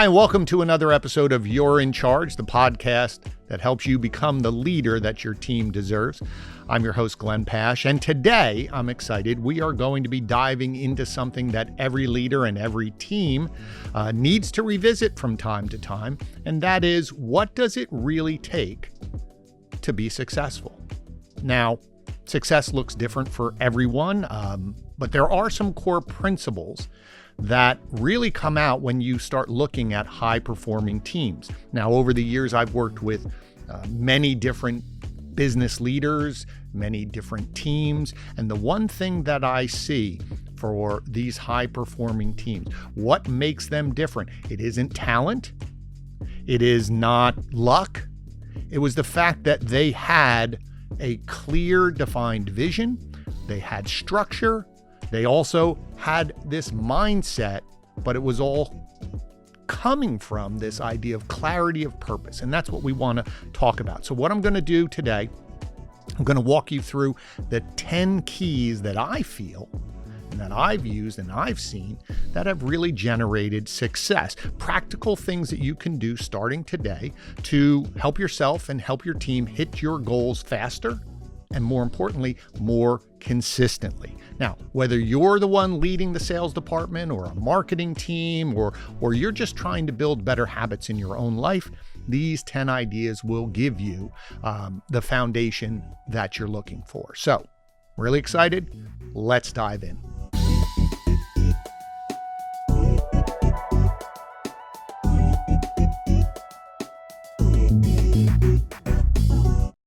Hi, and welcome to another episode of You're in Charge, the podcast that helps you become the leader that your team deserves. I'm your host, Glenn Pasch, and today I'm excited. We are going to be diving into something that every leader and every team needs to revisit from time to time, and that is, what does it really take to be successful? Now, success looks different for everyone, but there are some core principles that really come out when you start looking at high-performing teams. Now, over the years, I've worked with many different business leaders, many different teams, and the one thing that I see for these high-performing teams, what makes them different? It isn't talent. It is not luck. It was the fact that they had a clear, defined vision. They had structure. They also had this mindset, but it was all coming from this idea of clarity of purpose. And that's what we want to talk about. So what I'm going to do today, I'm going to walk you through the 10 keys that I feel and that I've used and I've seen that have really generated success. Practical things that you can do starting today to help yourself and help your team hit your goals faster and, more importantly, more consistently. Now, whether you're the one leading the sales department or a marketing team or you're just trying to build better habits in your own life, these 10 ideas will give you the foundation that you're looking for. So, really excited? Let's dive in.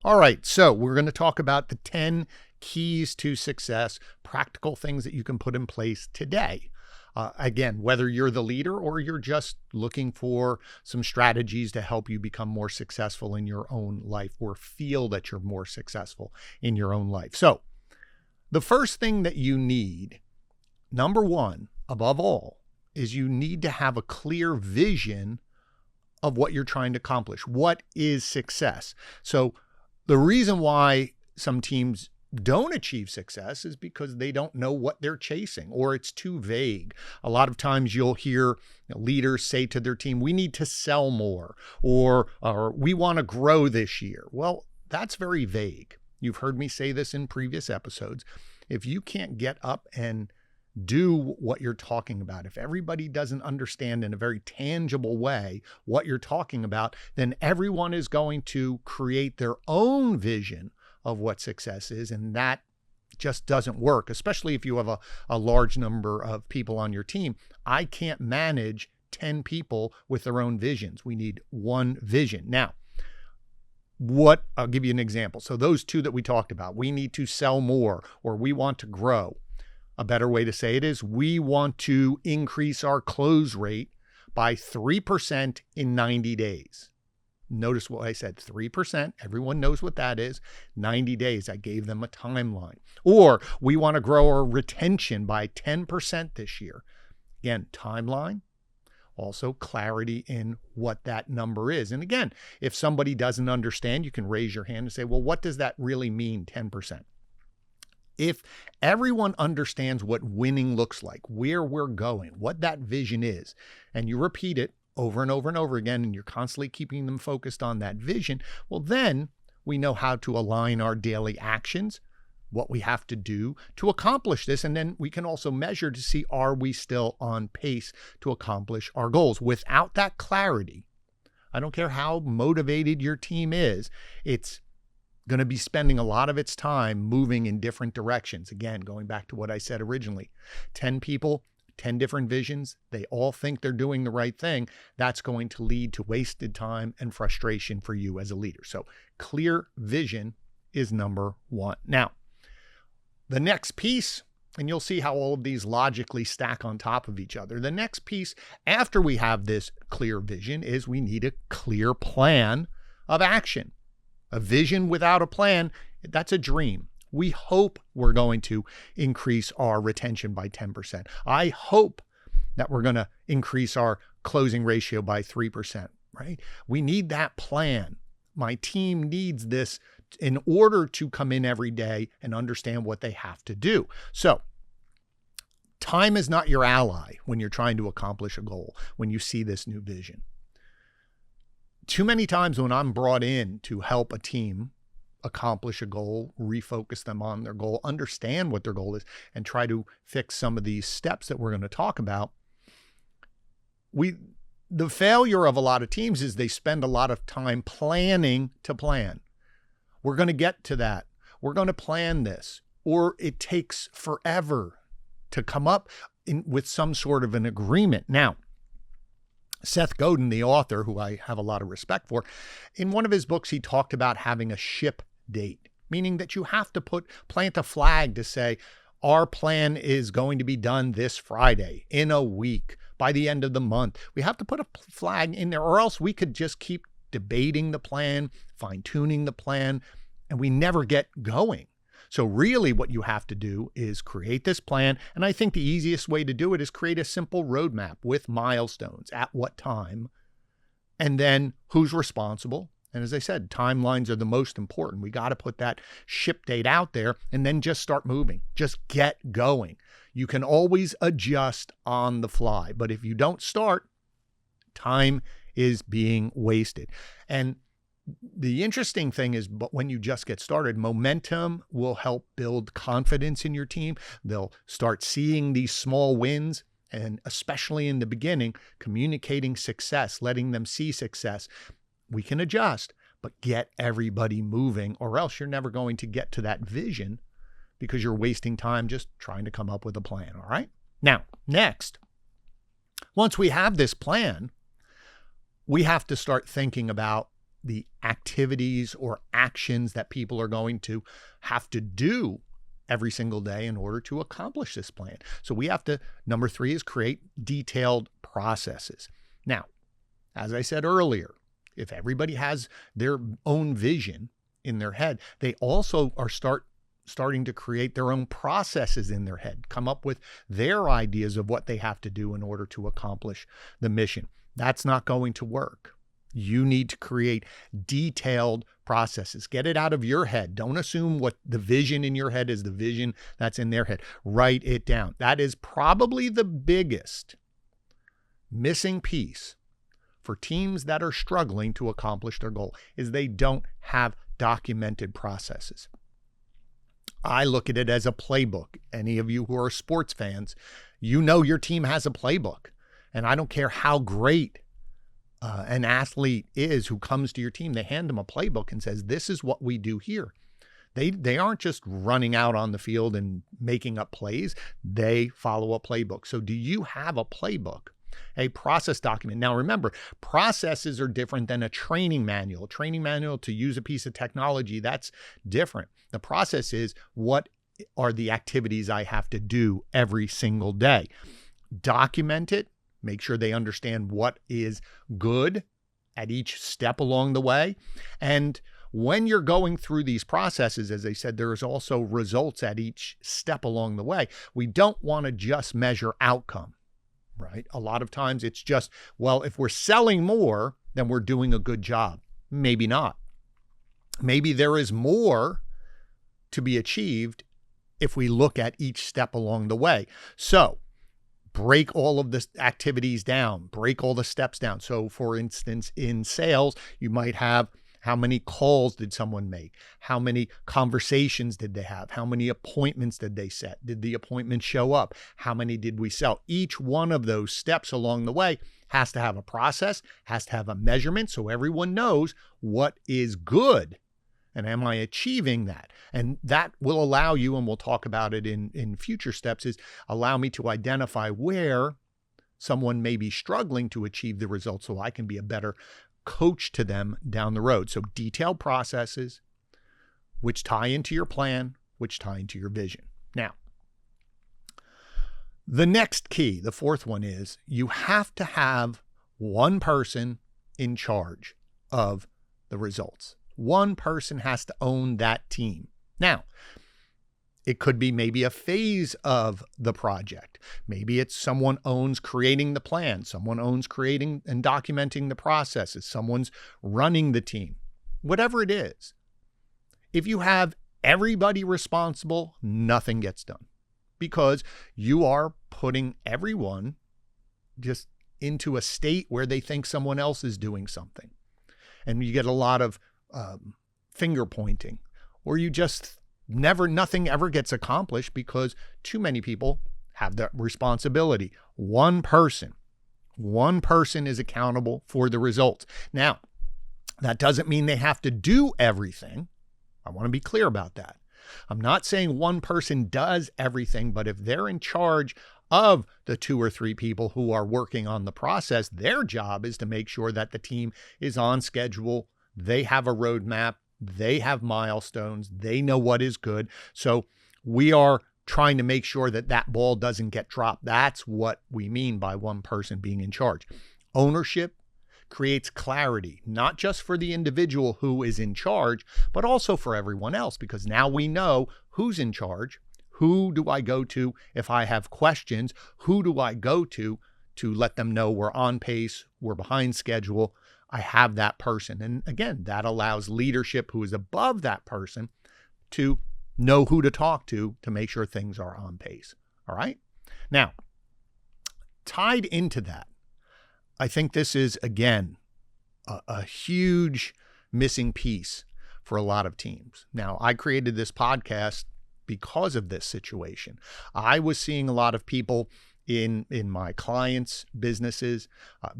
All right, so we're going to talk about the 10 keys to success, practical things that you can put in place today. Again, whether you're the leader or you're just looking for some strategies to help you become more successful in your own life or feel that you're more successful in your own life. So the first thing that you need, number one, above all, is you need to have a clear vision of what you're trying to accomplish. What is success? So the reason why some teams don't achieve success is because they don't know what they're chasing, or it's too vague. A lot of times you'll hear leaders say to their team, we need to sell more, or we want to grow this year. Well, that's very vague. You've heard me say this in previous episodes. If you can't get up and do what you're talking about, if everybody doesn't understand in a very tangible way what you're talking about, then everyone is going to create their own vision of what success is, and that just doesn't work, especially if you have a large number of people on your team. I can't manage 10 people with their own visions. We need one vision. Now, I'll give you an example. So those two that we talked about, we need to sell more, or we want to grow. A better way to say it is, we want to increase our close rate by 3% in 90 days. Notice what I said, 3%. Everyone knows what that is. 90 days, I gave them a timeline. Or we want to grow our retention by 10% this year. Again, timeline. Also clarity in what that number is. And again, if somebody doesn't understand, you can raise your hand and say, well, what does that really mean, 10%? If everyone understands what winning looks like, where we're going, what that vision is, and you repeat it over and over and over again, and you're constantly keeping them focused on that vision, well, then we know how to align our daily actions, what we have to do to accomplish this. And then we can also measure to see, are we still on pace to accomplish our goals? Without that clarity, I don't care how motivated your team is, it's going to be spending a lot of its time moving in different directions. Again, going back to what I said originally, 10 people, 10 different visions, they all think they're doing the right thing. That's going to lead to wasted time and frustration for you as a leader. So clear vision is number one. Now, the next piece, and you'll see how all of these logically stack on top of each other. The next piece after we have this clear vision is we need a clear plan of action. A vision without a plan, that's a dream. We hope we're going to increase our retention by 10%. I hope that we're going to increase our closing ratio by 3%, right? We need that plan. My team needs this in order to come in every day and understand what they have to do. So Time is not your ally when you're trying to accomplish a goal, when you see this new vision. Too many times when I'm brought in to help a team accomplish a goal, refocus them on their goal, understand what their goal is, and try to fix some of these steps that we're going to talk about, the failure of a lot of teams is they spend a lot of time planning to plan. We're going to get to that. We're going to plan this. Or it takes forever to come up with some sort of an agreement. Now, Seth Godin, the author, who I have a lot of respect for, in one of his books, he talked about having a ship date, meaning that you have to plant a flag to say, our plan is going to be done this Friday, in a week, by the end of the month. We have to put a flag in there, or else we could just keep debating the plan, fine-tuning the plan, and we never get going. So really what you have to do is create this plan. And I think the easiest way to do it is create a simple roadmap with milestones, at what time, and then who's responsible. And as I said, timelines are the most important. We got to put that ship date out there and then just start moving. Just get going. You can always adjust on the fly, but if you don't start, time is being wasted. And the interesting thing is, but when you just get started, momentum will help build confidence in your team. They'll start seeing these small wins, and especially in the beginning, communicating success, letting them see success. We can adjust, but get everybody moving, or else you're never going to get to that vision because you're wasting time just trying to come up with a plan. All right. Now, next, once we have this plan, we have to start thinking about the activities or actions that people are going to have to do every single day in order to accomplish this plan. So we have to, number 3 is create detailed processes. Now, as I said earlier, if everybody has their own vision in their head, they also are starting to create their own processes in their head, come up with their ideas of what they have to do in order to accomplish the mission. That's not going to work. You need to create detailed processes. Get it out of your head. Don't assume what the vision in your head is the vision that's in their head. Write it down. That is probably the biggest missing piece for teams that are struggling to accomplish their goal, is they don't have documented processes. I look at it as a playbook. Any of you who are sports fans, you know your team has a playbook. And I don't care how great an athlete is who comes to your team, they hand them a playbook and says, this is what we do here. They aren't just running out on the field and making up plays. They follow a playbook. So do you have a playbook, a process document? Now remember, processes are different than a training manual. A training manual to use a piece of technology, that's different. The process is, what are the activities I have to do every single day? Document it. Make sure they understand what is good at each step along the way. And when you're going through these processes, as I said, there is also results at each step along the way. We don't want to just measure outcome, right? A lot of times it's just, well, if we're selling more, then we're doing a good job. Maybe not. Maybe there is more to be achieved if we look at each step along the way. So break all of the activities down, break all the steps down. So for instance, in sales, you might have, how many calls did someone make? How many conversations did they have? How many appointments did they set? Did the appointment show up? How many did we sell? Each one of those steps along the way has to have a process, has to have a measurement, so everyone knows what is good. And am I achieving that? And that will allow you, and we'll talk about it in future steps, is allow me to identify where someone may be struggling to achieve the results so I can be a better coach to them down the road. So detailed processes, which tie into your plan, which tie into your vision. Now, the next key, the 4th one, is you have to have one person in charge of the results. One person has to own that team. Now, it could be maybe a phase of the project. Maybe it's someone owns creating the plan. Someone owns creating and documenting the processes. Someone's running the team. Whatever it is. If you have everybody responsible, nothing gets done. because you are putting everyone just into a state where they think someone else is doing something. And you get a lot of finger pointing, or you just nothing ever gets accomplished because too many people have that responsibility. One person is accountable for the results. Now, that doesn't mean they have to do everything. I want to be clear about that. I'm not saying one person does everything, but if they're in charge of the 2 or 3 people who are working on the process, their job is to make sure that the team is on schedule. They have a roadmap. They have milestones. They know what is good. So we are trying to make sure that that ball doesn't get dropped. That's what we mean by one person being in charge. Ownership creates clarity, not just for the individual who is in charge, but also for everyone else, because now we know who's in charge. Who do I go to if I have questions? Who do I go to let them know we're on pace, we're behind schedule? I have that person. And again, that allows leadership who is above that person to know who to talk to make sure things are on pace. All right. Now, tied into that, I think this is, again, a huge missing piece for a lot of teams. Now, I created this podcast because of this situation. I was seeing a lot of people in my clients' businesses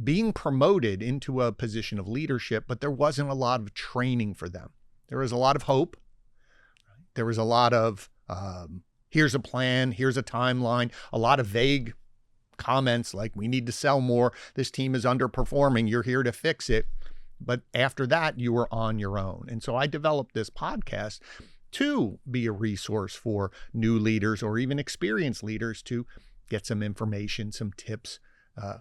being promoted into a position of leadership, but there wasn't a lot of training for them. There was a lot of hope. There was a lot of, here's a plan, here's a timeline, a lot of vague comments like, we need to sell more, this team is underperforming, you're here to fix it. But after that, you were on your own. And so I developed this podcast to be a resource for new leaders or even experienced leaders to get some information, some tips,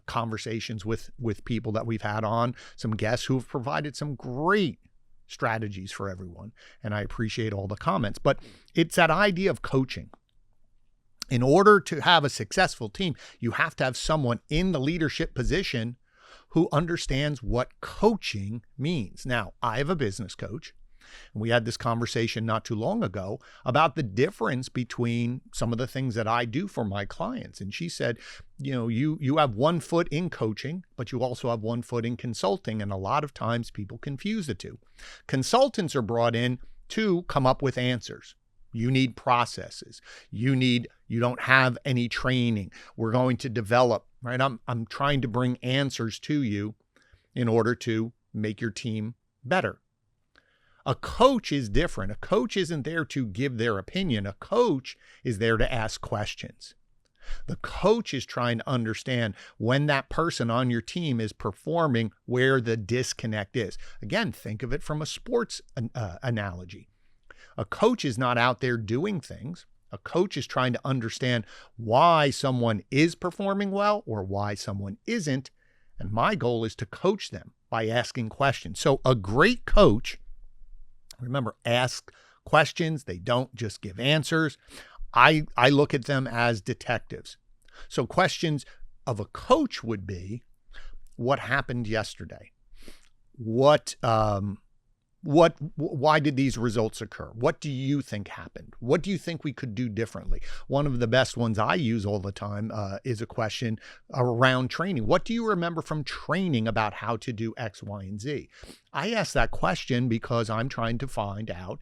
conversations with people that we've had on, some guests who have provided some great strategies for everyone. And I appreciate all the comments. But it's that idea of coaching. In order to have a successful team, you have to have someone in the leadership position who understands what coaching means. Now, I have a business coach, and we had this conversation not too long ago about the difference between some of the things that I do for my clients. And she said, you have one foot in coaching, but you also have one foot in consulting. And a lot of times people confuse the two. Consultants are brought in to come up with answers. You need processes. You don't have any training. We're going to develop, right? I'm trying to bring answers to you in order to make your team better. A coach is different. A coach isn't there to give their opinion. A coach is there to ask questions. The coach is trying to understand when that person on your team is performing, where the disconnect is. Again, think of it from a sports analogy. A coach is not out there doing things. A coach is trying to understand why someone is performing well or why someone isn't. And my goal is to coach them by asking questions. So a great coach, remember, ask questions. They don't just give answers. I look at them as detectives. So questions of a coach would be, what happened yesterday? Why did these results occur? What do you think happened? What do you think we could do differently? One of the best ones I use all the time is a question around training. What do you remember from training about how to do X, Y, and Z? I ask that question because I'm trying to find out,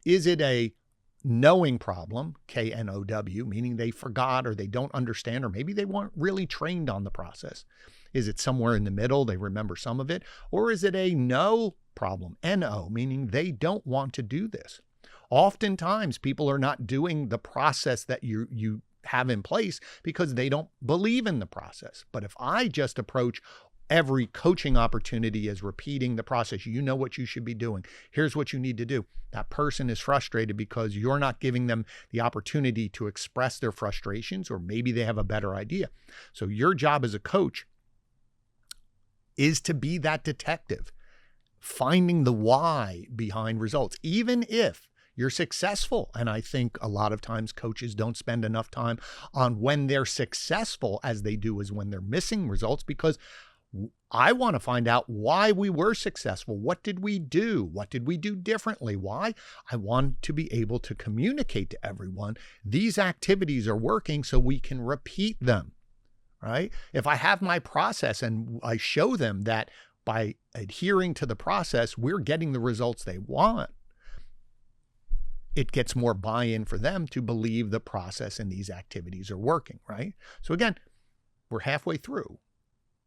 is it a knowing problem, K-N-O-W, meaning they forgot or they don't understand, or maybe they weren't really trained on the process? Is it somewhere in the middle? They remember some of it. Or is it a no problem, N-O, meaning they don't want to do this? Oftentimes, people are not doing the process that you have in place because they don't believe in the process. But if I just approach every coaching opportunity as repeating the process, you know what you should be doing. Here's what you need to do. That person is frustrated because you're not giving them the opportunity to express their frustrations, or maybe they have a better idea. So your job as a coach is to be that detective, finding the why behind results, even if you're successful. And I think a lot of times coaches don't spend enough time on when they're successful as they do as when they're missing results, because I want to find out why we were successful. What did we do? What did we do differently? Why? I want to be able to communicate to everyone these activities are working so we can repeat them, right? If I have my process and I show them that by adhering to the process, we're getting the results they want, it gets more buy-in for them to believe the process and these activities are working, right? So again, we're halfway through.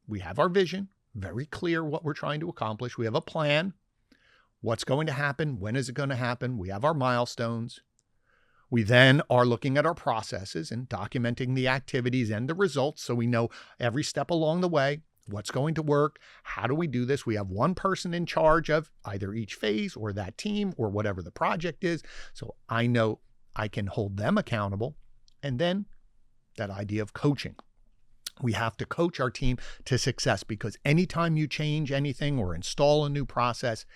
We have our vision, very clear what we're trying to accomplish. We have a plan, what's going to happen, when is it going to happen. We have our milestones. We then are looking at our processes and documenting the activities and the results so we know every step along the way, what's going to work, how do we do this. We have one person in charge of either each phase or that team or whatever the project is. So I know I can hold them accountable. And then that idea of coaching. We have to coach our team to success because anytime you change anything or install a new process,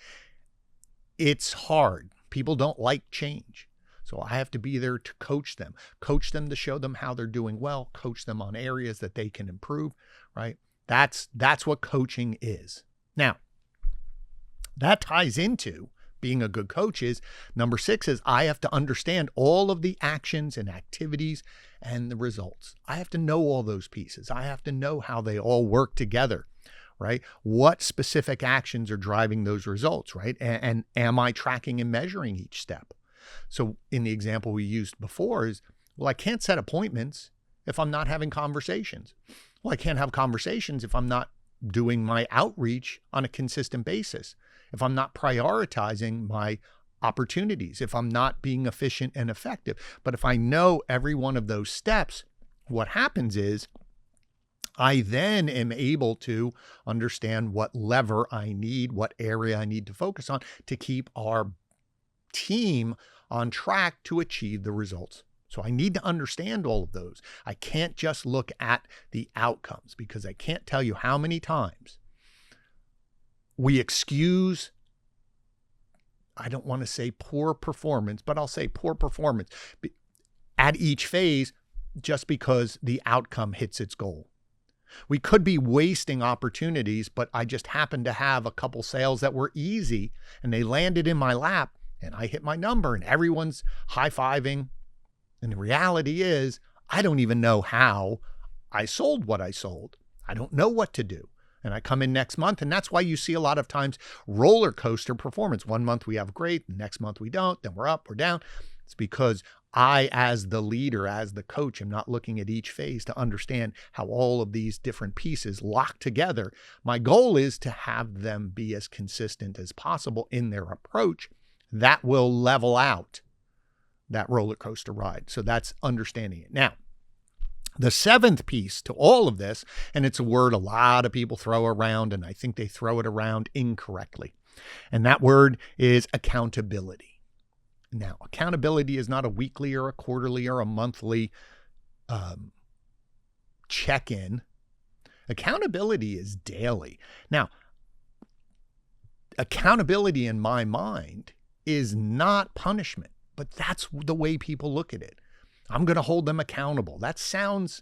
it's hard. People don't like change. So I have to be there to coach them to show them how they're doing well, coach them on areas that they can improve, right? That's what coaching is. Now, that ties into being a good coach is number 6 is I have to understand all of the actions and activities and the results. I have to know all those pieces. I have to know how they all work together, right? What specific actions are driving those results, right? And am I tracking and measuring each step? So in the example we used before is, well, I can't set appointments if I'm not having conversations. Well, I can't have conversations if I'm not doing my outreach on a consistent basis, if I'm not prioritizing my opportunities, if I'm not being efficient and effective. But if I know every one of those steps, what happens is I then am able to understand what lever I need, what area I need to focus on to keep our team on track to achieve the results. So I need to understand all of those. I can't just look at the outcomes because I can't tell you how many times we excuse, I don't want to say poor performance, but I'll say poor performance at each phase just because the outcome hits its goal. We could be wasting opportunities, but I just happened to have a couple sales that were easy and they landed in my lap and I hit my number and everyone's high-fiving. And the reality is, I don't even know how I sold what I sold. I don't know what to do. And I come in next month, and that's why you see a lot of times roller coaster performance. One month we have great, the next month we don't, then we're up, we're down. It's because I, as the leader, as the coach, am not looking at each phase to understand how all of these different pieces lock together. My goal is to have them be as consistent as possible in their approach. That will level out that roller coaster ride. So that's understanding it. Now, the 7th piece to all of this, and it's a word a lot of people throw around, and I think they throw it around incorrectly. And that word is accountability. Now, accountability is not a weekly or a quarterly or a monthly check-in. Accountability is daily. Now, accountability in my mind is not punishment. But that's the way people look at it. I'm going to hold them accountable. That sounds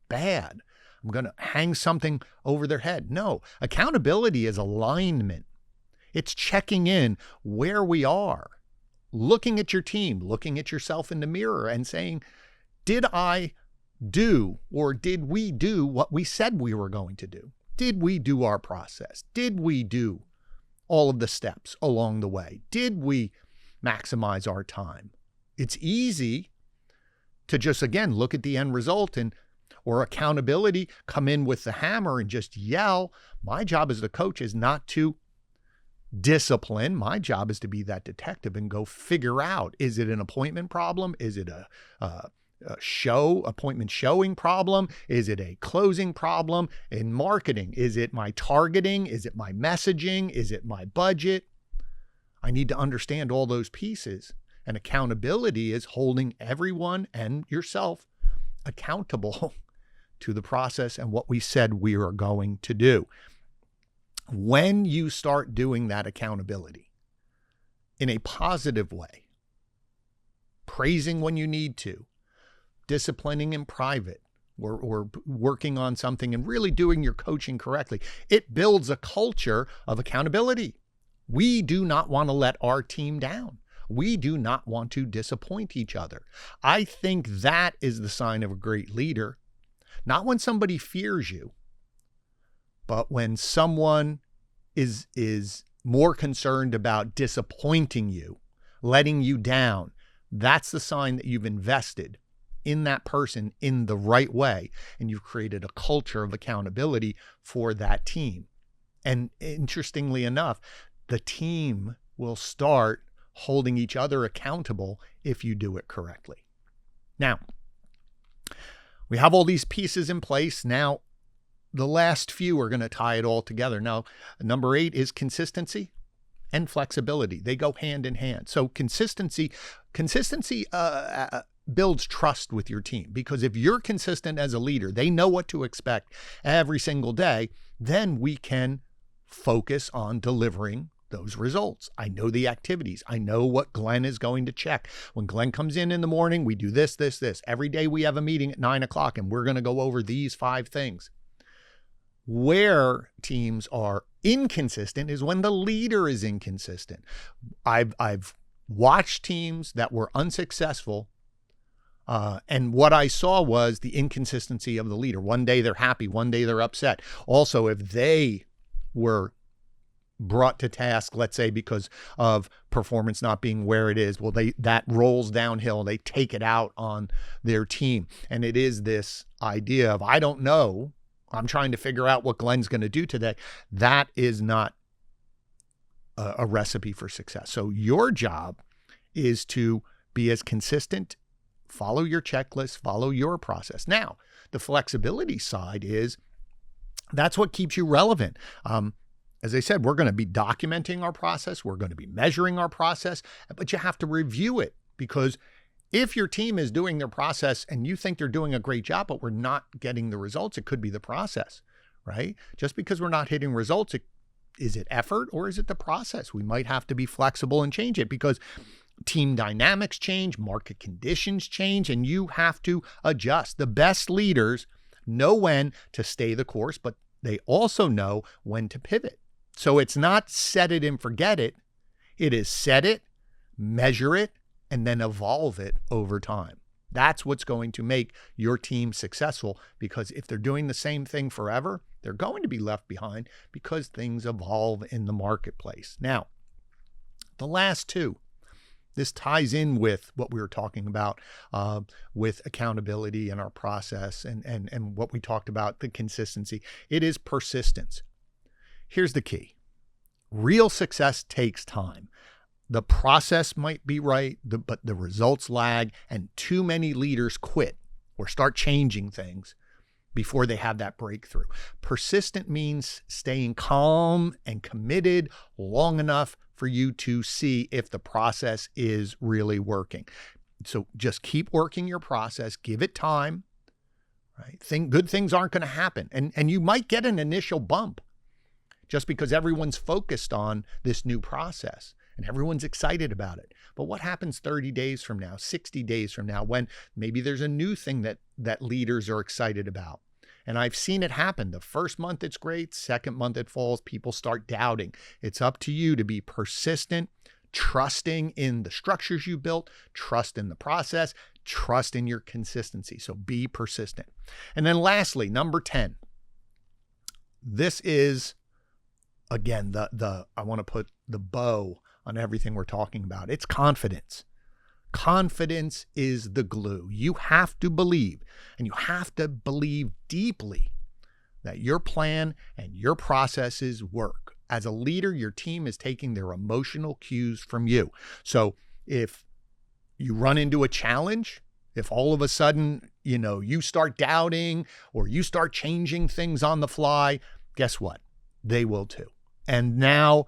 bad. I'm going to hang something over their head. No, accountability is alignment. It's checking in where we are, looking at your team, looking at yourself in the mirror and saying, did I do or did we do what we said we were going to do? Did we do our process? Did we do all of the steps along the way? Did we maximize our time? It's easy to just, again, look at the end result or accountability, come in with the hammer and just yell. My job as the coach is not to discipline. My job is to be that detective and go figure out, is it an appointment problem? Is it a appointment showing problem? Is it a closing problem in marketing? Is it my targeting? Is it my messaging? Is it my budget? I need to understand all those pieces. And accountability is holding everyone and yourself accountable to the process and what we said we are going to do. When you start doing that accountability in a positive way, praising when you need to, disciplining in private, or working on something and really doing your coaching correctly, it builds a culture of accountability. We do not want to let our team down. We do not want to disappoint each other. I think that is the sign of a great leader, not when somebody fears you, but when someone is more concerned about disappointing you, letting you down. That's the sign that you've invested in that person in the right way, and you've created a culture of accountability for that team. And interestingly enough, the team will start holding each other accountable if you do it correctly. Now, we have all these pieces in place. Now, the last few are going to tie it all together. Now, number 8 is consistency and flexibility. They go hand in hand. So consistency builds trust with your team, because if you're consistent as a leader, they know what to expect every single day, then we can focus on delivering those results. I know the activities. I know what Glenn is going to check. When Glenn comes in the morning, we do this, this, this. Every day we have a meeting at 9 o'clock and we're going to go over these 5 things. Where teams are inconsistent is when the leader is inconsistent. I've watched teams that were unsuccessful, and what I saw was the inconsistency of the leader. One day they're happy, one day they're upset. Also, if they were brought to task, let's say because of performance not being where it is, well, that rolls downhill. They take it out on their team. And it is this idea of, I don't know, I'm trying to figure out what Glenn's going to do today. That is not a recipe for success. So your job is to be as consistent, follow your checklist, follow your process. Now, the flexibility side is, that's what keeps you relevant. As I said, we're going to be documenting our process. We're going to be measuring our process, but you have to review it, because if your team is doing their process and you think they're doing a great job, but we're not getting the results, it could be the process, right? Just because we're not hitting results, is it effort or is it the process? We might have to be flexible and change it, because team dynamics change, market conditions change, and you have to adjust. The best leaders know when to stay the course, but they also know when to pivot. So it's not set it and forget it. It is set it, measure it, and then evolve it over time. That's what's going to make your team successful, because if they're doing the same thing forever, they're going to be left behind, because things evolve in the marketplace. Now, the last 2, this ties in with what we were talking about with accountability and our process and what we talked about, the consistency. It is persistence. Here's the key. Real success takes time. The process might be right, but the results lag, and too many leaders quit or start changing things before they have that breakthrough. Persistent means staying calm and committed long enough for you to see if the process is really working. So just keep working your process, give it time, right? Good things aren't going to happen. And you might get an initial bump just because everyone's focused on this new process and everyone's excited about it. But what happens 30 days from now, 60 days from now, when maybe there's a new thing that leaders are excited about? And I've seen it happen. The first month it's great, second month it falls, people start doubting. It's up to you to be persistent, trusting in the structures you built, trust in the process, trust in your consistency. So be persistent. And then lastly, number 10. This is, again, I want to put the bow on everything we're talking about. It's confidence. Confidence is the glue. You have to believe, and you have to believe deeply, that your plan and your processes work. As a leader, your team is taking their emotional cues from you. So if you run into a challenge, if all of a sudden, you start doubting or you start changing things on the fly, guess what? They will too. And now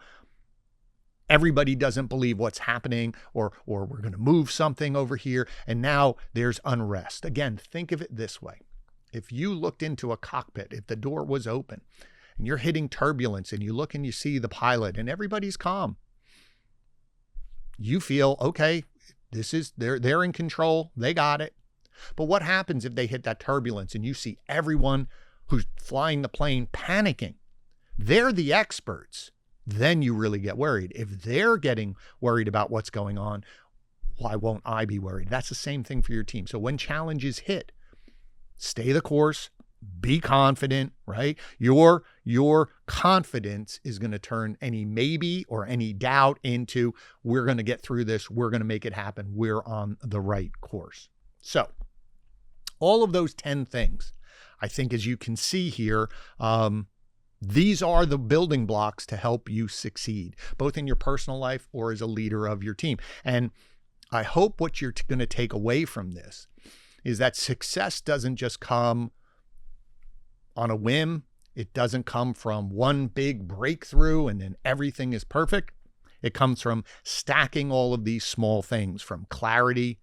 everybody doesn't believe what's happening, or we're going to move something over here, and now there's unrest. Again, think of it this way. If you looked into a cockpit, if the door was open and you're hitting turbulence and you look and you see the pilot and everybody's calm, you feel, okay, they're in control. They got it. But what happens if they hit that turbulence and you see everyone who's flying the plane panicking? They're the experts. Then you really get worried. If they're getting worried about what's going on, why won't I be worried? That's the same thing for your team. So when challenges hit, stay the course, be confident, right? Your confidence is going to turn any maybe or any doubt into, we're going to get through this. We're going to make it happen. We're on the right course. So all of those 10 things, I think, as you can see here, these are the building blocks to help you succeed, both in your personal life or as a leader of your team. And I hope what you're going to take away from this is that success doesn't just come on a whim. It doesn't come from one big breakthrough and then everything is perfect. It comes from stacking all of these small things, from clarity,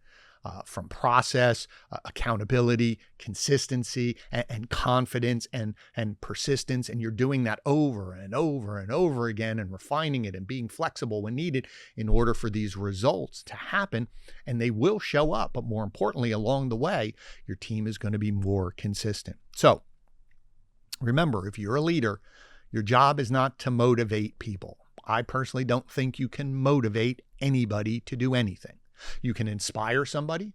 from process, accountability, consistency, and confidence and persistence. And you're doing that over and over and over again and refining it and being flexible when needed in order for these results to happen. And they will show up. But more importantly, along the way, your team is going to be more consistent. So remember, if you're a leader, your job is not to motivate people. I personally don't think you can motivate anybody to do anything. You can inspire somebody.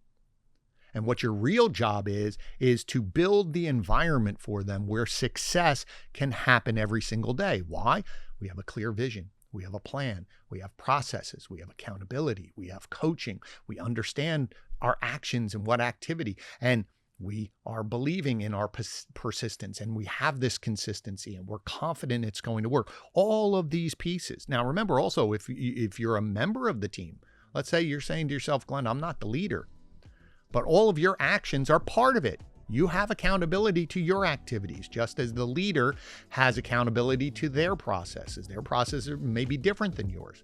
And what your real job is to build the environment for them where success can happen every single day. Why? We have a clear vision. We have a plan. We have processes. We have accountability. We have coaching. We understand our actions and what activity. And we are believing in our persistence, and we have this consistency, and we're confident it's going to work. All of these pieces. Now, remember also, if you're a member of the team, let's say you're saying to yourself, Glenn, I'm not the leader, but all of your actions are part of it. You have accountability to your activities, just as the leader has accountability to their processes. Their processes may be different than yours,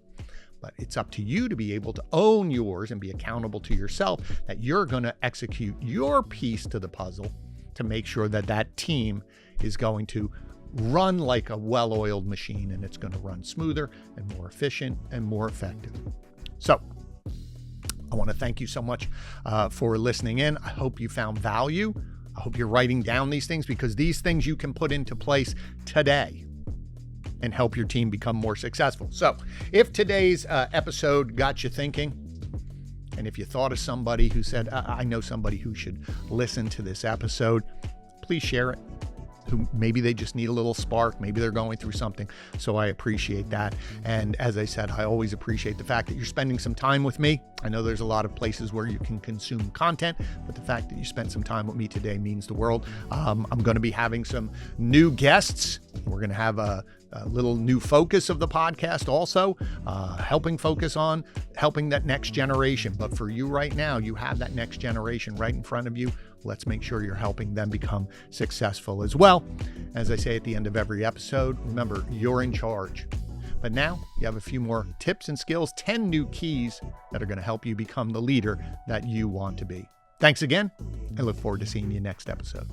but it's up to you to be able to own yours and be accountable to yourself that you're going to execute your piece to the puzzle to make sure that that team is going to run like a well-oiled machine, and it's going to run smoother and more efficient and more effective. So I want to thank you so much for listening in. I hope you found value. I hope you're writing down these things, because these things you can put into place today and help your team become more successful. So if today's episode got you thinking, and if you thought of somebody who said, I know somebody who should listen to this episode, please share it. Who maybe they just need a little spark. Maybe they're going through something. So I appreciate that. And as I said, I always appreciate the fact that you're spending some time with me. I know there's a lot of places where you can consume content, but the fact that you spent some time with me today means the world. I'm going to be having some new guests. We're going to have a little new focus of the podcast also, helping focus on helping that next generation. But for you right now, you have that next generation right in front of you. Let's make sure you're helping them become successful as well. As I say at the end of every episode, remember, you're in charge. But now you have a few more tips and skills, 10 new keys that are going to help you become the leader that you want to be. Thanks again. I look forward to seeing you next episode.